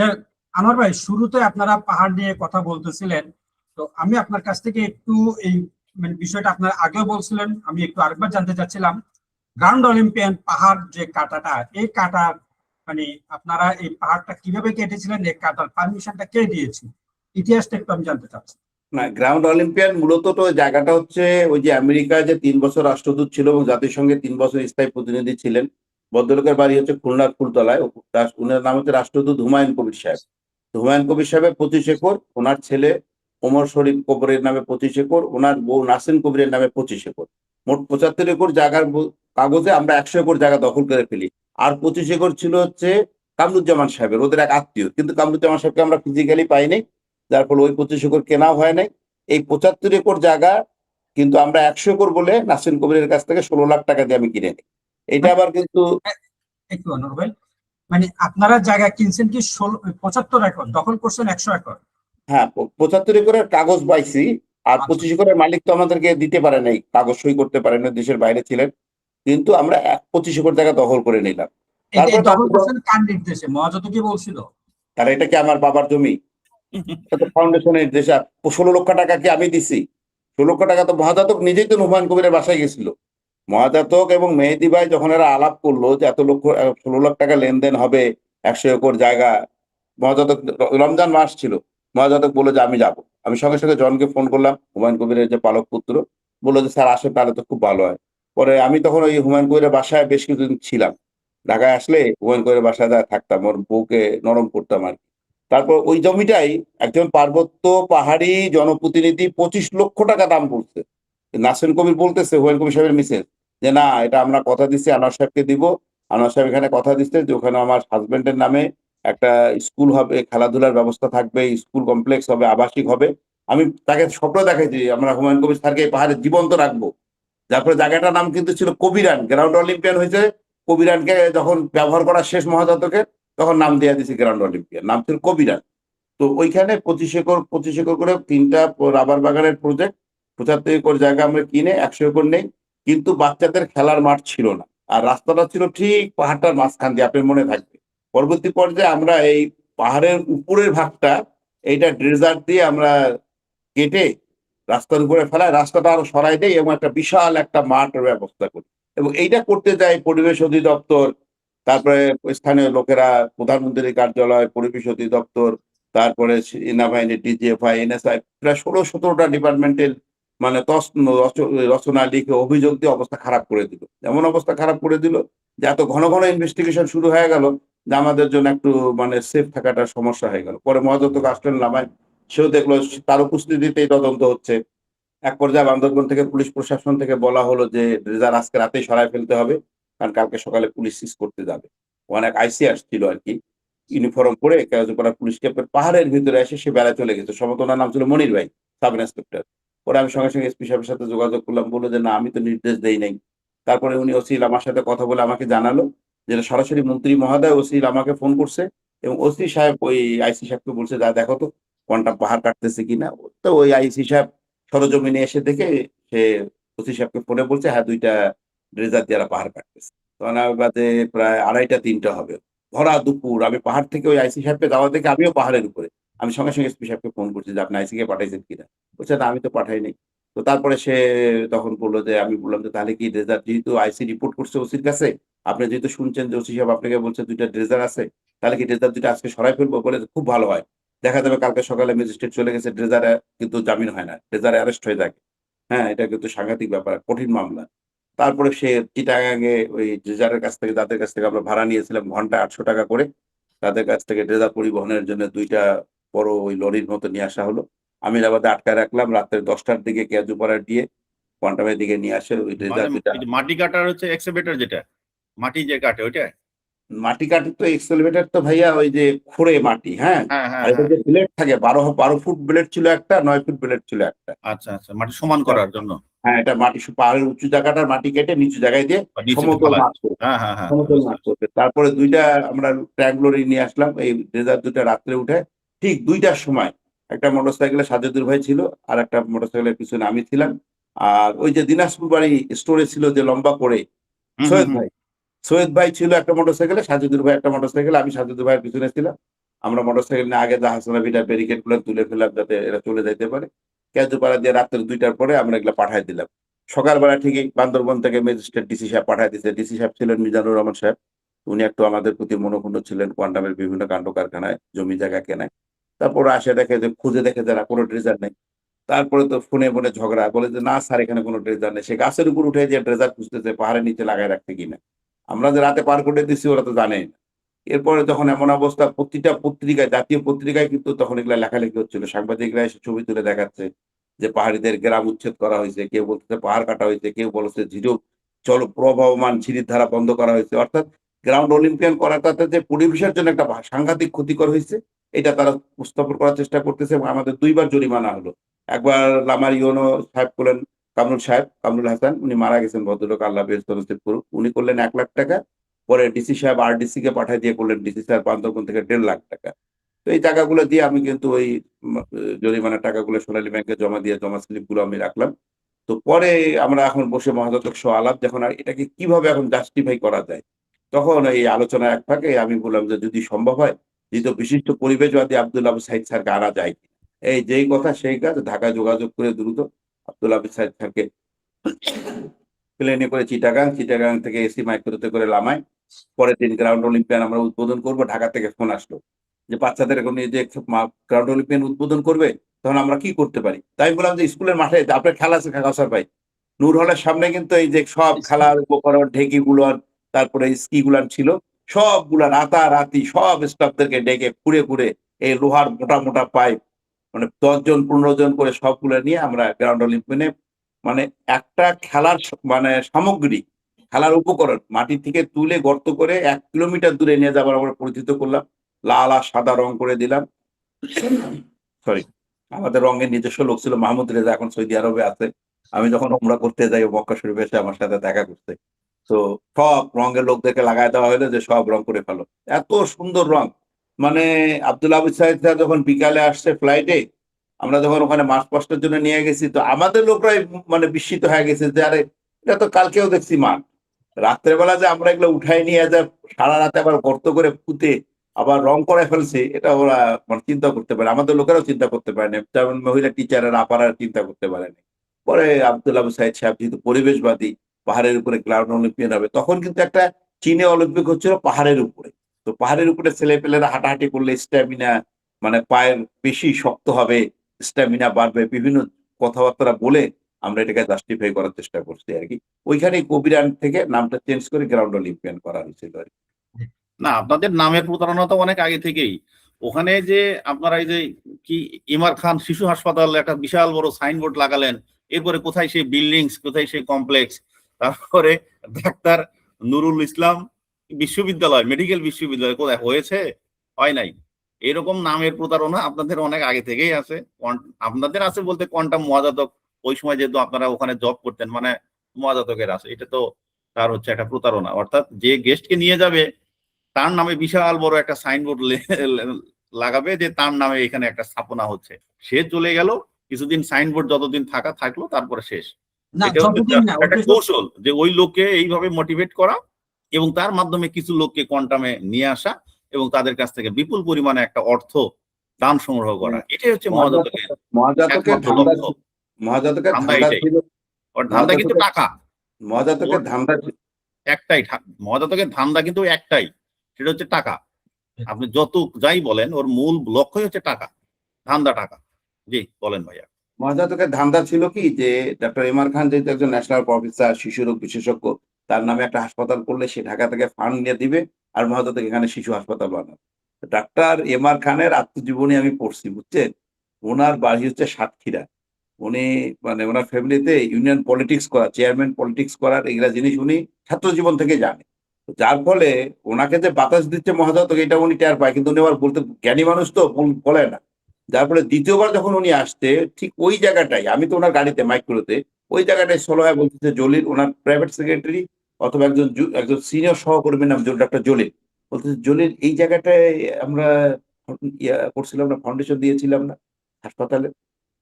হ্যাঁ, আনোয়ার ভাই, শুরুতে আপনারা পাহাড় নিয়ে কথা বলতেছিলেন। তো আমি আপনার কাছ থেকে একটু এই মানে বিষয়টা আপনার আগেও বলছিলেন, আমি একটু আরেকবার জানতে চাচ্ছিলাম। গ্রাউন্ড অলিম্পিয়ান পাহাড় যে কাটাটা, এই কাটার মানে আপনারা এই পাহাড়টা কিভাবে কেটেছিলেন, এই কাটার পারমিশনটা কে দিয়েছে, ইতিহাসটা একটু আমি জানতে চাচ্ছি। না, গ্রাউন্ড অলিম্পিয়ান মূলত তো ওই জায়গাটা হচ্ছে ওই যে আমেরিকায় যে 3 বছর রাষ্ট্রদূত ছিল এবং জাতিসংঘে 3 বছর স্থায়ী প্রতিনিধি ছিলেন। ভদ্রলোকের বাড়ি হচ্ছে খুলনার ফুলতলায়। উনার নাম হচ্ছে রাষ্ট্রদূত হুমায়ুন কবির সাহেব। তো হুমায়ুন কবির সাহেবের 25 একর, ওনার ছেলে ওমর শরীফ কবরের নামে 25 একর, ওনার বউ নাসিন কবিরের নামে 25 একর। মোট 75 একর জায়গার কাগজে আমরা 100 একর জায়গা দখল করে ফেলি। আর 25 একর ছিল হচ্ছে কামরুজ্জামান সাহেবের, ওদের এক আত্মীয়, কিন্তু কামরুজ্জামান সাহেবকে আমরা ফিজিক্যালি পাইনি, যার ফলে ওই 25 একর কেনা হয় নাই। এই 75 একর জায়গা কিন্তু আমরা 100 একর বলে নাসিন কবিরের কাছ থেকে 16 লাখ টাকা দিয়ে আমি কিনে নিই। এটা মানে আবার কিন্তু একটু আনোয়ার ভাই, মানে আপনারা জায়গা কিনছেন কি 75 একর, দখল করছেন 100 একর? হ্যাঁ, 75 একরের কাগজ পাইছি। আর আচ্ছা, 25 একরের মালিক তো আমাদেরকে দিতে পারে নাই, কাগজ সই করতে পারে না, দেশের বাইরে ছিলেন। কিন্তু আমরা 25 একর জায়গা দখল করে নিলাম। এটা তারপরে দখল করছেন কার নির্দেশে, মহাজত কি বলছিল? তারা এটা কি আমার বাবার জমি? এটা তো ফাউন্ডেশনের দেশ। 16 লক্ষ টাকা কি আমি দিছি? 16 লক্ষ টাকা তো মহাজাতক নিজেই তো হুমায়ুন কবিরের বাসায় গেছিল। মহাজাতক এবং মেহেদী ভাই যখন এরা আলাপ করলো যে এত লক্ষ 16 লাখ টাকা লেনদেন হবে 100 একর জায়গা, মহাজাতক রমজান মাস ছিল, মহাজাতক বললো যে আমি যাব। আমি সঙ্গে সঙ্গে জনকে ফোন করলাম, হুমায়ুন কবিরের যে পালক পুত্র, বললো যে স্যার আসে, তাহলে তো খুব ভালো হয়। পরে আমি তখন ওই হুমায়ুন কবিরের বাসায় বেশ কিছুদিন ছিলাম। ঢাকায় আসলে হুমায়ুন কবিরের বাসায় থাকতাম, ওর বউকে নরম করতাম আর কি। তারপর ওই জমিটাই একজন পার্বত্য পাহাড়ি জনপ্রতিনিধি 25 লক্ষ টাকা দাম বলছে। নাসির কবির বলতেছে হুমায়ুন কবির সাহেবের মিসেস যে না, এটা আমরা কথা দিচ্ছি আনোয়ার সাহেবকে দিব। আনোয়ার সাহেব এখানে কথা দিচ্ছে যে ওখানে আমার হাজবেন্ডের নামে একটা স্কুল হবে, খেলাধুলার ব্যবস্থা থাকবে, স্কুল কমপ্লেক্স হবে, আবাসিক হবে। আমি তাকে স্বপ্ন দেখাইছি আমরা হুমায়ুন কবির স্যারকে এই পাহাড়ে জীবন্ত রাখবো। তারপরে জায়গাটার নাম কিন্তু ছিল কবিরান। গ্রাউন্ড অলিম্পিয়ান হয়েছে কবিরানকে যখন ব্যবহার করা শেষ মহাজাতকের, তখন নাম দিয়ে দিয়েছে গ্রাউন্ড অলিম্পিয়ান, নাম ছিল কবিরান। তো ওইখানে 25 একর করে 3টা রাবার বাগানের প্রজেক্ট। 75 একর জায়গা আমরা কিনে 100 একর নেই। কিন্তু বাচ্চাদের খেলার মাঠ ছিল না। আর রাস্তাটা ছিল ঠিক পাহাড়টার মাঝখান দিয়ে, আপনার মনে থাকবে। পরবর্তী পর্যায়ে আমরা এই পাহাড়ের উপরের ভাগটা এইটা ড্রেজার দিয়ে আমরা কেটে রাস্তার উপরে ফেলায় রাস্তাটা আরো সরাই দেয় এবং একটা বিশাল একটা মাঠের ব্যবস্থা করি। এবং এইটা করতে যাই পরিবেশ অধিদপ্তর, তারপরে স্থানীয় লোকেরা, প্রধানমন্ত্রীর কার্যালয়, পরিবেশ অধিদপ্তর, তারপরে সেনাবাহিনী, ডিজিএফআই, এনএসআই, প্রায় 16-17টা ডিপার্টমেন্টের মানে রচনা লিখে অভিযোগ দিয়ে অবস্থা খারাপ করে দিল। এমন অবস্থা খারাপ করে দিল যে এত ঘন ঘন ইনভেস্টিগেশন শুরু হয়ে গেল যে আমাদের জন্য একটু মানে সেফ থাকাটা সমস্যা হয়ে গেল। পরে মহাজাতক আসলেন নামায়, সেও দেখলো তার উপস্থিতিতেই তদন্ত হচ্ছে। এক পর্যায়ে বান্দরবন থেকে পুলিশ প্রশাসন থেকে বলা হলো যে রেজার আজকে রাতেই সরায় ফেলতে হবে, কারণ কালকে সকালে পুলিশ সিজ করতে যাবে। অনেক আইসি আসছিল আর কি, ইউনিফর্ম পরে কেওয়াজপাড়া পুলিশ ক্যাম্পের পাহাড়ের ভিতরে এসে সে বেড়ায় চলে গেছে। সম্ভবত ওনার নাম ছিল মনির ভাই, সাব ইন্সপেক্টর। পরে আমি সঙ্গে সঙ্গে এসপি সাহেবের সাথে যোগাযোগ করলাম, বললো যে না, আমি তো নির্দেশ দেই নাই। তারপরে উনি ওসি আমার সাথে কথা বলে আমাকে জানালো যে সরাসরি মন্ত্রী মহোদয় ওসি আমাকে ফোন করছে এবং ওসি সাহেব ওই আইসি সাহেবকে বলছে যা দেখো তো কোনটা পাহাড় কাটতেছে কিনা। তো ওই আইসি সাহেব সরজমিনে এসে দেখে সে ওসি সাহেবকে ফোনে বলছে হ্যাঁ 2টা ড্রেজার দিয়ে পাহাড় কাটতেছে। তখন বাজে প্রায় 2:30-3টা হবে, ভরা দুপুর। আমি পাহাড় থেকে ওই আইসি সাহেবকে যাওয়া দেখে আমিও পাহাড়ের উপরে। আমি সঙ্গে সঙ্গে এসপি সাহেবকে ফোন করছি যে আপনি আইসি কে পাঠাইছেন কিনা। বলছে না, আমি তো পাঠাই নাই। তো তারপরে সে তখন বললো যে, আমি বললাম যে তাহলে কি ড্রেজার, যেহেতু আইসি রিপোর্ট করছে ওসির কাছে, আপনি যেহেতু শুনছেন যে ওসি সাহেব আপনাকে বলছে 2টা ড্রেজার আছে, তাহলে কি ড্রেজার 2টা আজকে সরাই ফেলবো? বলে খুব ভালো হয়, দেখা যাবে কালকে সকালে ম্যাজিস্ট্রেট চলে গেছে, ড্রেজারে কিন্তু জামিন হয় না, ড্রেজারে অ্যারেস্ট হয়ে যায়। হ্যাঁ, এটা কিন্তু সাংঘাতিক ব্যাপার, কঠিন মামলা। তারপরে সে চিটাগাঙে ওই ড্রেজারের কাছ থেকে, যাদের কাছ থেকে আমরা ভাড়া নিয়েছিলাম ঘন্টায় 800 টাকা করে, তাদের কাছ থেকে ড্রেজার পরিবহনের জন্য 2টা বড় ওই লরির মতো নিয়ে আসা হলো। আমিরাবাদে আটকায় রাখলাম, রাত্রে 10টার দিকে কেজুপাড়ার দিয়ে কোয়ান্টামের দিকে নিয়ে আসে ওই মানে ড্রেজার 2টা। মাটি কাটার হচ্ছে এক্সকেভেটর, যেটা মাটি যে কাটে ওইটা। মাটি কাটি তো এক্সেলভেটর তো ভাইয়া ওই যে খুঁড়ে মাটি, হ্যাঁ। হ্যাঁ হ্যাঁ আর এটা হ্যাঁ। যে ব্লেড থাকে 12 ফুট ব্লেড ছিল একটা, 9 ফুট ব্লেড ছিল একটা। আচ্ছা আচ্ছা, মাটি সমান করার জন্য। হ্যাঁ, এটা মাটি পাহাড়ের উঁচু জায়গাটার মাটি কেটে নিচু জায়গায় দিয়ে বা নিচেতে সমতল ফেলায়। মাছ করবে। হ্যাঁ হ্যাঁ হ্যাঁ, সমতল বুঝতে মাছ পারছি। করবে। তারপরে 2টা আমরা ট্র্যাঙ্কলোরি নিয়ে আসলাম, এই ডেজার্ট 2টা রাত্রে উঠে ঠিক 2টার সময় একটা মোটরসাইকেলে সাজেদুর ভাই ছিল, আর একটা মোটরসাইকেলের পিছনে আমি ছিলাম। আর ওই যে দিনাজপুর বাড়ি স্টোরে ছিল যে লম্বা করে হুম হুম সৈয়দ হুম। ভাই, সৈয়দ ভাই ছিল একটা মোটরসাইকেলে, সাজেদুর ভাই একটা মোটরসাইকেলে, আমি সাজেদুর ভাইয়ের পিছনে ছিলাম। আমরা মোটরসাইকেল নিয়ে আগে হাসনা ভিটার ব্যারিকেড গুলো তুলে ফেললাম যাতে এরা চলে যাইতে পারে। ক্যাজুপাড়া দিয়ে রাত্রে 2টার পরে আমরা এগুলো পাঠাই দিলাম। সকালবেলা ঠিকই বান্দরবন থেকে ম্যাজিস্ট্রেট ডিসি সাহেব পাঠাই দিচ্ছে। ডিসি সাহেব ছিলেন মিজানুর রহমান সাহেব। উনি একটু আমাদের প্রতি মনোক্ষুণ্ণ ছিলেন, কোয়ান্টামের বিভিন্ন কাণ্ড কারখানায় জমি জায়গা কেনায়। তারপর আসে দেখে যে খুঁজে দেখে যারা কোনো ট্রেজার নেই। তারপরে তো ফোনে ফোনে ঝগড়া, বলে যে না স্যার এখানে কোনো ট্রেজার নেই। সে গাছের উপর উঠে যে ট্রেজার খুঁজতেছে পাহাড়ের নিচে লাগাই রাখতে কিনা। আমরা যে রাতে পার করে দিচ্ছি ওরা তো জানেই না। এরপরে যখন এমন অবস্থা, প্রতিটা পত্রিকায়, জাতীয় পত্রিকায় কিন্তু তখন এগুলা লেখালেখি হচ্ছিল, সাংবাদিকরা এসে ছবি তুলে দেখাচ্ছে যে পাহাড়িদের গ্রাম উচ্ছেদ করা হয়েছে, কেউ বলতেছে পাহাড় কাটা হয়েছে, কেউ বলছে ঝিরো প্রবহমান ঝিরির ধারা বন্ধ করা হয়েছে। অর্থাৎ গ্রাউন্ড অলিম্পিয়ান করাটাতে যে পরিবেশের জন্য একটা সাংঘাতিক ক্ষতিকর হয়েছে এটা তারা উপস্থাপন করার চেষ্টা করতেছে। এবং আমাদের 2বার জরিমানা হলো। একবার লামার ইউনো সাহেব করলেন, কামরুল হাসান, উনি মারা গেছেন ভদ্রলোক, আল্লাহ বেহেশত নসিব করুক। উনি করলেন 1 লাখ টাকা। পরে ডিসি সাহেব আরডিসি কে পাঠিয়ে দিয়ে করলেন ডিসি সাহেব বান্দরবন থেকে 1.5 লাখ টাকা। তো এই টাকাগুলো দিয়ে আমি কিন্তু ওই জরিমানার টাকাগুলো সোনালী ব্যাংকে জমা দিয়ে জমা স্লিপ গুলো আমি রাখলাম। তো পরে আমরা এখন বসে মহাজাতক সহ আলাপ, যখন এটাকে কিভাবে এখন জাস্টিফাই করা যায়, তখন এই আলোচনা এক ফাঁকে আমি বললাম যে যদি সম্ভব হয় যেহেতু বিশিষ্ট পরিবেশবাদী আব্দুল আবু সাইদ স্যারকে আনা যায় কিনা। এই যেই কথা সেই কাজ, ঢাকায় যোগাযোগ করে দ্রুত আব্দুল আবু সাইদ স্যারকে প্লেনে করে চিটাগাং থেকে এসি মাইক্রোতে করে লামায়। পরের দিন গ্রাউন্ড অলিম্পিয়ান আমরা উদ্বোধন করব। ঢাকা থেকে ফোন আসলো যে বাচ্চাদের এখন এই যে গ্রাউন্ড অলিম্পিয়ান উদ্বোধন করবে, তখন আমরা কি করতে পারি। তাই আমি বললাম যে স্কুলের মাঠে আপনার খেলা আছে কাকাসার ভাই, নূর হলের সামনে কিন্তু এই যে সব খেলার উপকরণ, ঢেকি গুলান, তারপরে স্কি গুলান ছিল, সবগুলা রাতারাতি সব স্টাফদেরকে ডেকে পুড়ে এই লোহার মোটা মোটা পাইপ, মানে 10 জন 15 জন করে সবগুলো নিয়ে আমরা গ্রাউন্ড অলিম্পিয়ানে, মানে একটা খেলার মানে সামগ্রী, খেলার উপকরণ মাটি থেকে তুলে গর্ত করে 1 কিলোমিটার দূরে নিয়ে যাবার আমরা পরিচিত করলাম। লাল আর সাদা রং করে দিলাম। সরি, আমাদের রঙের নিজস্ব লোক ছিল মাহমুদ রেজা, এখন সৌদি আরবে আছে। আমি যখন উমরা করতে যাই মক্কা শরীফে এসে আমার সাথে দেখা করতে, তো সব রঙের লোকদেরকে লাগাই দেওয়া হলো যে সব রং করে ফেলো। এত সুন্দর রং, মানে আব্দুল আবু সাইদ যখন বিকালে আসছে ফ্লাইটে, আমরা যখন ওখানে মার্চ পাস্টের জন্য নিয়ে গেছি, তো আমাদের লোকরাই মানে বিস্মিত হয়ে গেছে যে আরে এটা তো কালকেও দেখছি মাঠ। রাত্রেবেলা যে আমরা এগুলো উঠাই নিয়ে যা সারা রাতে আবার গর্ত করে পুঁতে আবার রং করে ফেলছে, এটা ওরা মানে চিন্তা করতে পারে, আমাদের লোকেরাও চিন্তা করতে পারেনি, যেমন মহিলা টিচারের আপারা চিন্তা করতে পারেনি। পরে আব্দুল আবু সাইদ সাহেব যেহেতু পরিবেশবাদী, পাহাড়ের উপরে গ্রাউন্ড অলিম্পিয়ান হবে, তখন কিন্তু একটা চীনে অলিম্পিক হচ্ছিল পাহাড়ের উপরে। তো পাহাড়ের উপরে ছেলে পেলেরা হাঁটাহাঁটি করলে স্ট্যামিনা, মানে পায়ের বেশি শক্ত হবে, স্ট্যামিনা বাড়বে, বিভিন্ন কথাবার্তা বলে আমরা এটাকে জাস্টিফাই করার চেষ্টা করছি আর কি। ওইখানে কবিরান থেকে নামটা চেঞ্জ করে গ্রাউন্ড অলিম্পিয়ান করা হয়েছিল আর কি। না, আপনাদের নামের প্রতারণা তো অনেক আগে থেকেই। ওখানে যে আপনারা এই যে কি ইমার খান শিশু হাসপাতাল একটা বিশাল বড় সাইনবোর্ড লাগালেন, এরপরে কোথায় সেই বিল্ডিংস, কোথায় সেই কমপ্লেক্স, তারপরে ডাক্তার নুরুল ইসলাম বিশ্ববিদ্যালয়, মেডিকেল বিশ্ববিদ্যালয় কোথায় হয়েছে? হয় নাই। এরকম নামের প্রতারণা আপনাদের অনেক আগে থেকেই আছে। আপনাদের আছে বলতে কোয়ান্টাম মহাজাতক, ওই সময় যেহেতু আপনারা ওখানে জব করতেন, মানে মহাজাতকের আছে, এটা তো তার হচ্ছে একটা প্রতারণা। অর্থাৎ যে গেস্টকে নিয়ে যাবে তার নামে বিশাল বড় একটা সাইনবোর্ড লাগাবে যে তার নামে এখানে একটা স্থাপনা হচ্ছে, সে চলে গেল, কিছুদিন সাইনবোর্ড যতদিন থাকলো, তারপরে শেষ। না, এটা হচ্ছে যতদিন না, একটা কৌশল যে ওই লোককে এইভাবে মোটিভেট করা এবং তার মাধ্যমে কিছু লোককে কোয়ান্টামে নিয়ে আসা এবং তাদের কাছ থেকে বিপুল পরিমাণে একটা অর্থ দান সংগ্রহ করা, এটাই হচ্ছে মহাজাতকের মহাজাতকের একমাত্র ধান্দা লক্ষ্য। মহাজাতকের ধান্দা ধান্দা এটাই, ছিল, ওর ধান্দা কিন্তু টাকা। মহাজাতকের ধান্দা ছিল একটাই মহাজাতকের ধান্দা কিন্তু একটাই, সেটা হচ্ছে টাকা। আপনি যত যাই বলেন, ওর মূল লক্ষ্যই হচ্ছে টাকা, ধান্দা টাকা। জি বলেন ভাইয়া। মহাজাতকের ধান্দা ছিল কি যে ডক্টর এমআর খান যেহেতু একজন ন্যাশনাল প্রফেসর, শিশু রোগ বিশেষজ্ঞ, তার নামে একটা হাসপাতাল করলে সে ঢাকা থেকে ফান্ড নিয়ে দিবে আর মহাজাতক এখানে শিশু হাসপাতাল বানাবে। ডাক্তার এমআর খানের আত্মজীবনী আমি পড়ছি, বুঝছেন, ওনার বাড়ি হচ্ছে সাতক্ষীরা। উনি মানে ওনার ফ্যামিলিতে ইউনিয়ন পলিটিক্স করা, চেয়ারম্যান পলিটিক্স করার এগুলা জিনিস উনি ছাত্র জীবন থেকে জানে। যার ফলে ওনাকে যে বাতাস দিচ্ছে মহাজাতক এটা উনি টের পায়, কিন্তু উনি আবার বলতে জ্ঞানী মানুষ তো বলে না। যার ফলে দ্বিতীয়বার যখন উনি আসছে ঠিক ওই জায়গাটাই, আমি তো ওনার গাড়িতে মাইক্রোতে, ওই জায়গাটায় সলোয়া বলতেছে জলিল, ওনার প্রাইভেট সেক্রেটারি অথবা একজন সিনিয়র সহকর্মীর নাম ডক্টর জলিল, বলতেছে জলিল এই জায়গাটায় আমরা করছিলাম না, ফাউন্ডেশন দিয়েছিলাম না হাসপাতালে।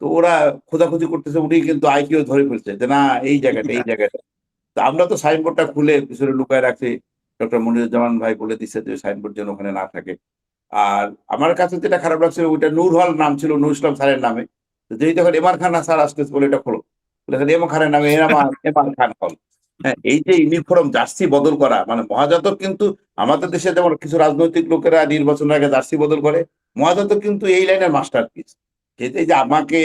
তো ওরা খোঁজাখুঁজি করতেছে, উনি কিন্তু আইকিউ ধরে ফেলছে যে না এই জায়গাটা। তো আমরা তো সাইনবোর্ডটা খুলে পিছনে লুকায় রাখছি, ডক্টর মনিরুজ্জামান ভাই বলে দিচ্ছে যে সাইনবোর্ড যেন ওখানে না থাকে। আর আমার কাছে যেটা খারাপ লাগছিল, ওইটা নূর হল নাম ছিল, নূর ইসলাম স্যারের নামে। যেই তখন এমআর খান স্যার আসতেছে বলে এটা খোলো, এমআর খানের নামে এমআর খান হল। হ্যাঁ, এই যে ইউনিফর্ম জার্সি বদল করা, মানে মহাজাতক কিন্তু আমাদের দেশে যেমন কিছু রাজনৈতিক লোকেরা নির্বাচনের আগে জার্সি বদল করে, মহাজাতক কিন্তু এই লাইনের মাস্টার পিস। এই যে আমাকে,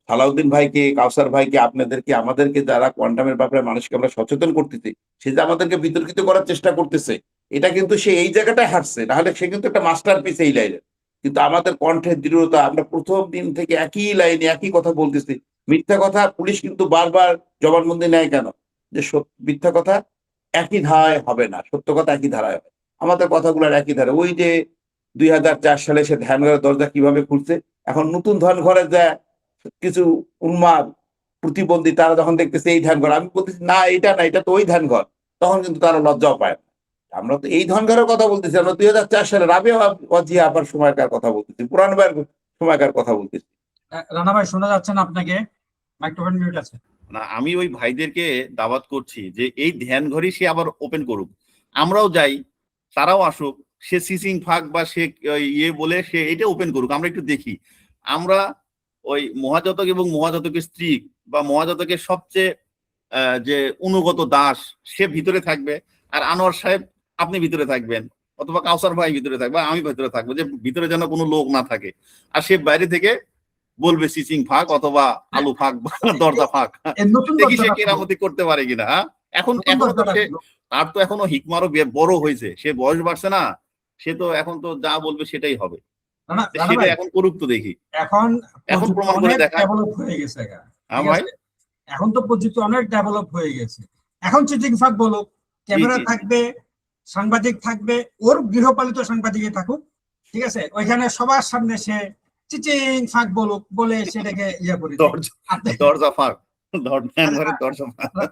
সালাউদ্দিন ভাইকে, কাউসার ভাইকে, আপনাদেরকে, আমাদেরকে যারা কোয়ান্টামের ব্যাপারে মানুষকে আমরা সচেতন করতেছি, সে যে আমাদেরকে বিতর্কিত করার চেষ্টা করতেছে, এটা কিন্তু সে এই জায়গাটায় হারছে, নাহলে সে কিন্তু একটা মাস্টার পিস এই লাইনের। কিন্তু আমাদের কণ্ঠের দৃঢ়তা, আমরা প্রথম দিন থেকে একই লাইনে একই কথা বলতেছি। মিথ্যা কথা পুলিশ কিন্তু বারবার জবানবন্দি নেয় কেন? যে মিথ্যা কথা একই ধারায় হবে না, সত্য কথা একই ধারায় হবে। আমাদের কথাগুলোর একই ধারা। ওই যে 2004 সালে সে ধ্যানঘরের দরজা কিভাবে খুলছে, এখন নতুন ধ্যানঘরে যায় কিছু উন্মাদ প্রতিবন্ধী, তারা যখন দেখতেছে এই ধ্যানঘর, আমি বলতেছি না এটা না, এটা তো ওই ধ্যানঘর, তখন কিন্তু তারা লজ্জাও পায় না। আমরা তো এই ধ্যানঘরের কথা বলতেছি, আমরা 2004 সালে রাবেয়া ওয়াজিয়া আবার সময়কার কথা বলতেছি, পুরান ভাইয়ের সময়কার কথা বলতেছি। রানা ভাই শোনা যাচ্ছে না আপনাকে? মাইক্রোফোন মিউট আছে। না, আমি ওই ভাইদেরকে দাওয়াত করছি যে এই ধ্যান ঘরই সে আবার ওপেন করুক, আমরাও যাই, তারাও আসুক, সে সিসিং ফাঁক বা সে ইয়ে বলে সে এটা ওপেন করুক, আমরা একটু দেখি। আমরা ওই মহাজাতক এবং মহাজাতকের স্ত্রী বা মহাজাতকের সবচেয়ে যে অনুগত দাস, সে ভিতরে থাকবে, আর আনোয়ার সাহেব আপনি ভিতরে থাকবেন, অথবা কাউসার ভাই ভিতরে থাকবে, আমি ভিতরে থাকবো, যে ভিতরে যেন কোনো লোক না থাকে, আর সে বাইরে থেকে বলবে সিসিং ফাঁক অথবা আলু ফাঁক বা দরজা ফাঁক। দেখি সে কেরামতি করতে পারে কিনা। এখন তো সে, তার তো এখনো হিকমারও বড় হয়েছে, সে বয়স বাড়ছে না, সে তো এখন তো যা বলবে সেটাই হবে। সেটা এখন করুক তো দেখি, এখন প্রমাণ করে দেখা। ডেভেলপ হয়ে গেছে, হ্যাঁ ভাই, এখন তো প্রযুক্তি অনেক ডেভেলপ হয়ে গেছে। এখন চিটিং ফাঁক বলুক, ক্যামেরা থাকবে, সাংবাদিক থাকবে, ওর গৃহপালিত সাংবাদিকই থাকুক, ঠিক আছে, ওইখানে সবার সামনে সে চিচিং ফাঁক বলুক, বলে সেটাকে ইয়ে করে দরজা ফাঁক, দরজা ফাঁক।